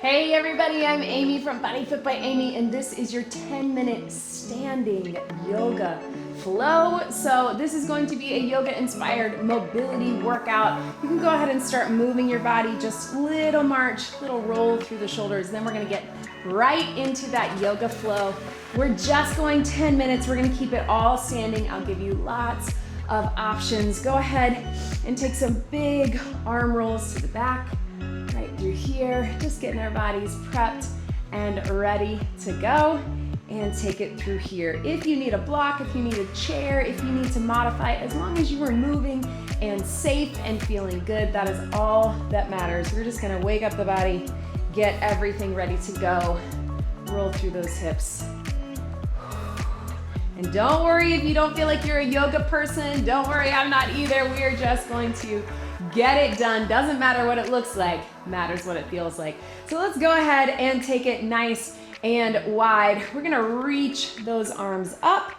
Hey everybody, I'm Amy from BodyFit by Amy, and this is your 10-minute standing yoga flow. So this is going to be a yoga-inspired mobility workout. You can go ahead and start moving your body, just little march, little roll through the shoulders. Then we're gonna get right into that yoga flow. We're just going 10 minutes. We're gonna keep it all standing. I'll give you lots of options. Go ahead and take some big arm rolls to the back, right through here, just getting our bodies prepped and ready to go, and take it through here. If you need a block, if you need a chair, if you need to modify, as long as you are moving and safe and feeling good, that is all that matters. We're just gonna wake up the body, get everything ready to go, roll through those hips. And don't worry if you don't feel like you're a yoga person. Don't worry, I'm not either. We are just going to get it done. Doesn't matter what it looks like, matters what it feels like. So let's go ahead and take it nice and wide. We're gonna reach those arms up.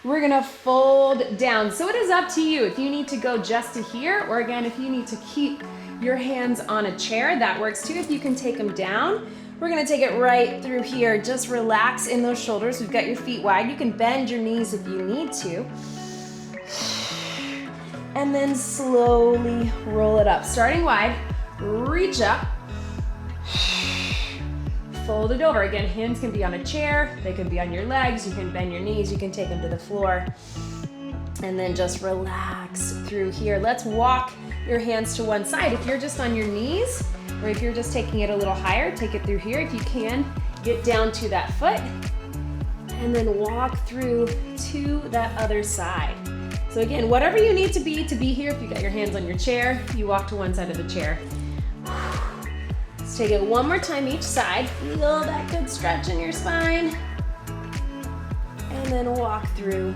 We're gonna fold down. So it is up to you if you need to go just to here, or again, if you need to keep your hands on a chair, that works too. If you can take them down, we're gonna take it right through here. Just relax in those shoulders. We've got your feet wide. You can bend your knees if you need to. And then slowly roll it up. Starting wide, reach up, fold it over. Again, hands can be on a chair, they can be on your legs, you can bend your knees, you can take them to the floor. And then just relax through here. Let's walk your hands to one side. If you're just on your knees, or if you're just taking it a little higher, take it through here. If you can, get down to that foot, and then walk through to that other side. So again, whatever you need to be here. If you got your hands on your chair, you walk to one side of the chair. Let's take it one more time each side. Feel that good stretch in your spine. And then walk through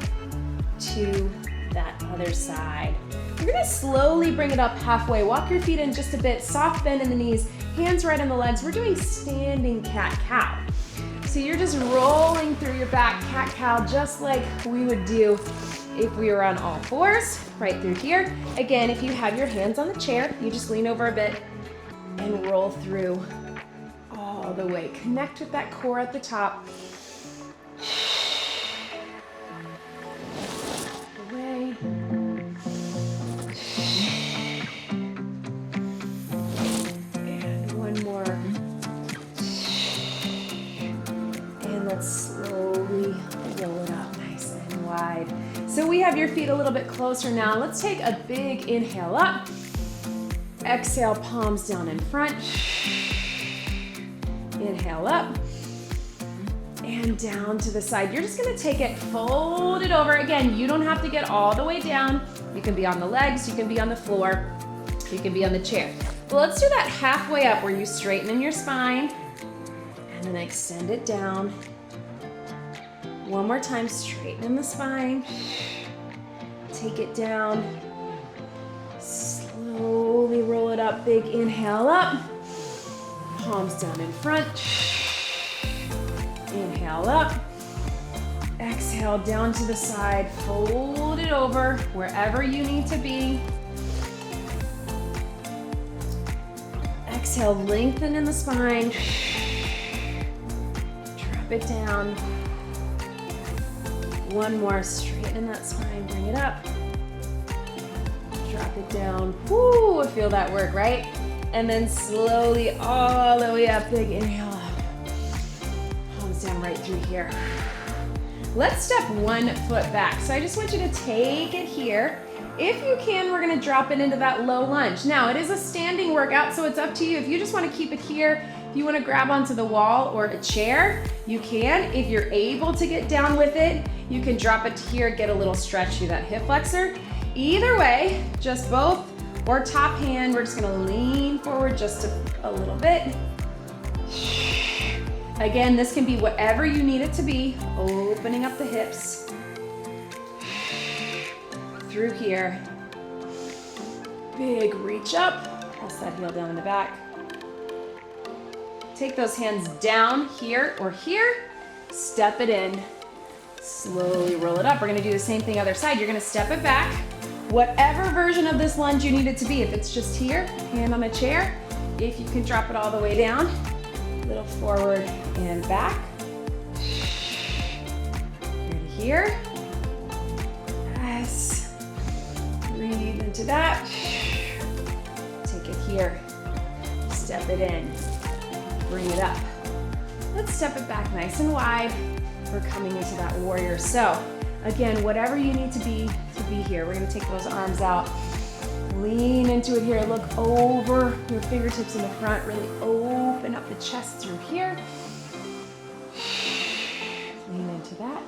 to that other side. We're gonna slowly bring it up halfway. Walk your feet in just a bit, soft bend in the knees, hands right on the legs. We're doing standing cat-cow. So you're just rolling through your back, cat-cow, just like we would do if we were on all fours, right through here. Again, if you have your hands on the chair, you just lean over a bit and roll through all the way. Connect with that core at the top. Away. And one more. And let's slowly roll it up nice and wide. So we have your feet a little bit closer now. Let's take a big inhale up. Exhale, palms down in front. Inhale up. And down to the side. You're just gonna take it, fold it over. Again, you don't have to get all the way down. You can be on the legs, you can be on the floor, you can be on the chair. Well, let's do that halfway up where you straighten in your spine and then extend it down. One more time, straighten in the spine. Take it down. Slowly roll it up. Big inhale up. Palms down in front. Inhale up. Exhale down to the side. Fold it over wherever you need to be. Exhale, lengthen in the spine. Drop it down. One more, straighten that spine, bring it up. Drop it down. Woo, I feel that work, right? And then slowly all the way up, big inhale up. Palms down right through here. Let's step one foot back. So I just want you to take it here. If you can, we're gonna drop it into that low lunge. Now, it is a standing workout, so it's up to you. If you just wanna keep it here, if you wanna grab onto the wall or a chair, you can. If you're able to get down with it, you can drop it to here, get a little stretch through that hip flexor. Either way, just both or top hand, we're just gonna lean forward just a little bit. Again, this can be whatever you need it to be, opening up the hips. Through here. Big reach up, press that heel down in the back. Take those hands down here or here, step it in. Slowly roll it up. We're gonna do the same thing other side. You're gonna step it back. Whatever version of this lunge you need it to be. If it's just here, hand on a chair. If you can drop it all the way down, little forward and back. Here to here. Yes. Breathe into that. Take it here. Step it in. Bring it up. Let's step it back nice and wide. We're coming into that warrior. So again, whatever you need to be here. We're gonna take those arms out. Lean into it here. Look over your fingertips in the front. Really open up the chest through here. Lean into that.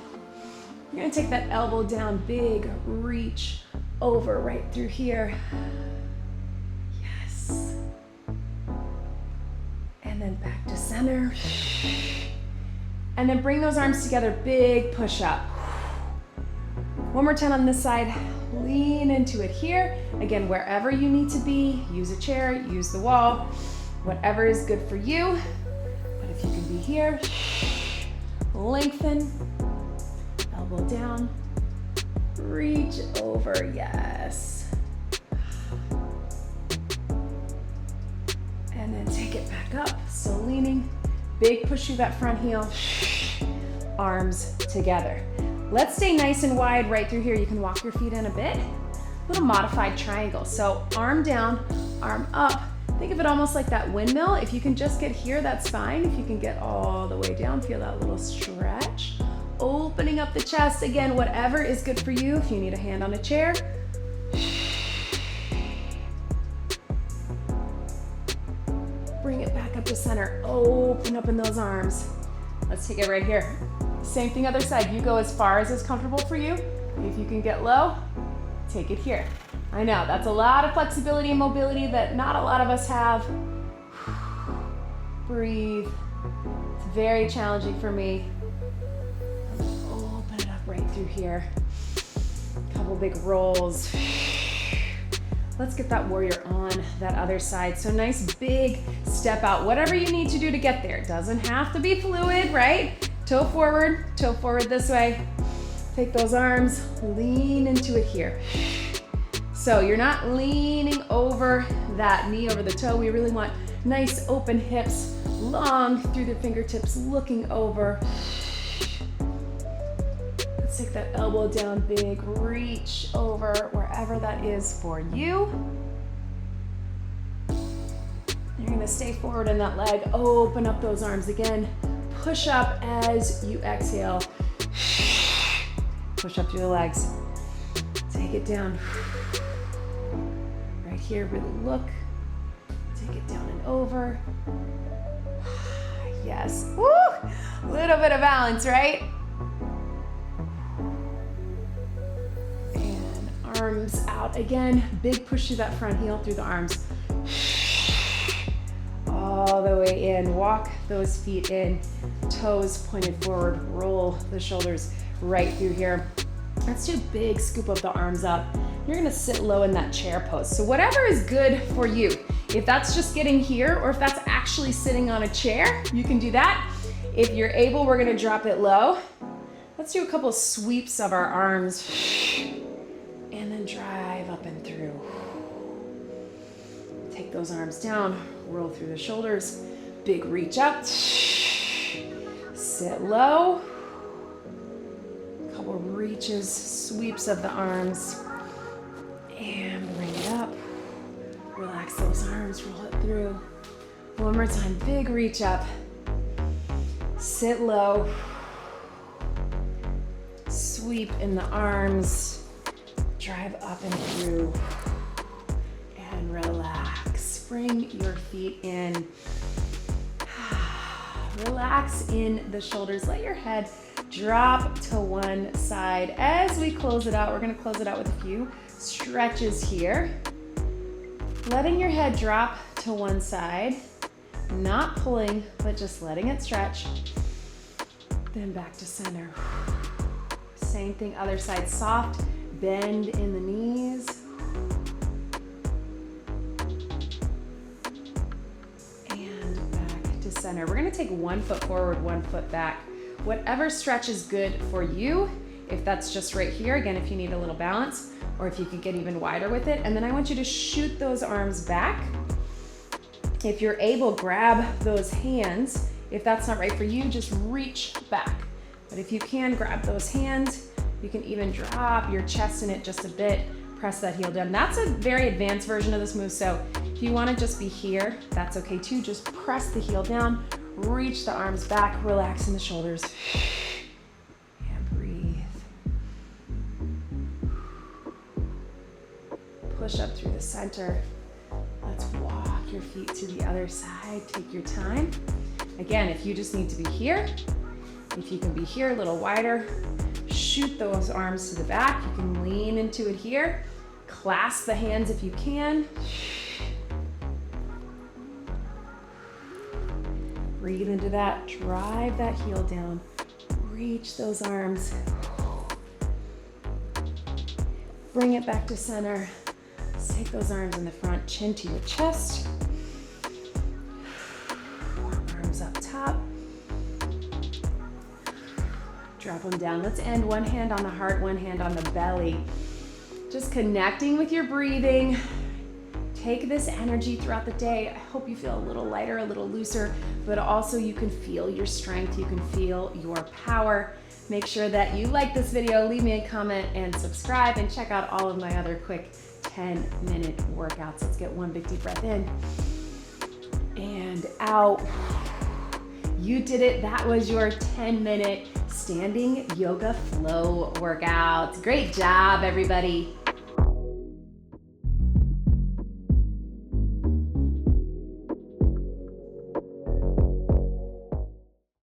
You're gonna take that elbow down, big reach over right through here. Yes. And then back to center. And then bring those arms together, big push up. One more time on this side. Lean into it here. Again, wherever you need to be, use a chair, use the wall, whatever is good for you. But if you can be here, lengthen, elbow down, reach over, yes. And then take it back up, so leaning, big push through that front heel, arms together. Let's stay nice and wide right through here. You can walk your feet in a bit. Little modified triangle. So arm down, arm up. Think of it almost like that windmill. If you can just get here, that's fine. If you can get all the way down, feel that little stretch. Opening up the chest. Again, whatever is good for you. If you need a hand on a chair. Bring it back up to center. Open up in those arms. Let's take it right here. Same thing other side. You go as far as is comfortable for you. If you can get low, take it here. I know, that's a lot of flexibility and mobility that not a lot of us have. Breathe. It's very challenging for me. Open it up right through here. Couple big rolls. Let's get that warrior on that other side. So nice big step out. Whatever you need to do to get there. It doesn't have to be fluid, right? Toe forward this way. Take those arms, lean into it here. So you're not leaning over that knee over the toe. We really want nice open hips, long through the fingertips, looking over. Let's take that elbow down, big reach over wherever that is for you. You're gonna stay forward in that leg, open up those arms again. Push up as you exhale. Push up through the legs. Take it down. Right here, really look. Take it down and over. Yes. Woo! Little bit of balance, right? And arms out again. Big push through that front heel through the arms. All the way in. Walk those feet in. Toes pointed forward. Roll the shoulders right through here. Let's do a big scoop of the arms up. You're gonna sit low in that chair pose. So whatever is good for you. If that's just getting here or if that's actually sitting on a chair, you can do that. If you're able, we're gonna drop it low. Let's do a couple of sweeps of our arms and then drive up and through. Take those arms down, roll through the shoulders, big reach up, sit low. Couple reaches, sweeps of the arms, and bring it up. Relax those arms, roll it through. One more time, big reach up. Sit low. Sweep in the arms. Drive up and through. And relax. Bring your feet in. Relax in the shoulders. Let your head drop to one side. As we close it out, we're gonna close it out with a few stretches here. Letting your head drop to one side, not pulling, but just letting it stretch. Then back to center. Same thing, other side, soft bend in the knees. And back to center. We're gonna take 1 foot forward, 1 foot back. Whatever stretch is good for you. If that's just right here, again, if you need a little balance, or if you could get even wider with it. And then I want you to shoot those arms back If you're able, grab those hands. If that's not right for you, just reach back. But if you can, grab those hands. You can even drop your chest in it just a bit. Press that heel down. That's a very advanced version of this move, so if you want to just be here, that's okay too. Just press the heel down, reach the arms back, relax in the shoulders, and breathe. Push up through the center. Let's walk your feet to the other side. Take your time. Again, if you just need to be here, if you can be here a little wider, shoot those arms to the back. You can lean into it here. Clasp the hands if you can. Breathe into that. Drive that heel down. Reach those arms. Bring it back to center. Take those arms in the front, chin to your chest. Arms up top. Drop them down. Let's end one hand on the heart, one hand on the belly. Just connecting with your breathing. Take this energy throughout the day. I hope you feel a little lighter, a little looser, but also you can feel your strength. You can feel your power. Make sure that you like this video, leave me a comment and subscribe, and check out all of my other quick 10-minute workouts. Let's get one big deep breath in and out. You did it. That was your 10-minute standing yoga flow workout. Great job, everybody.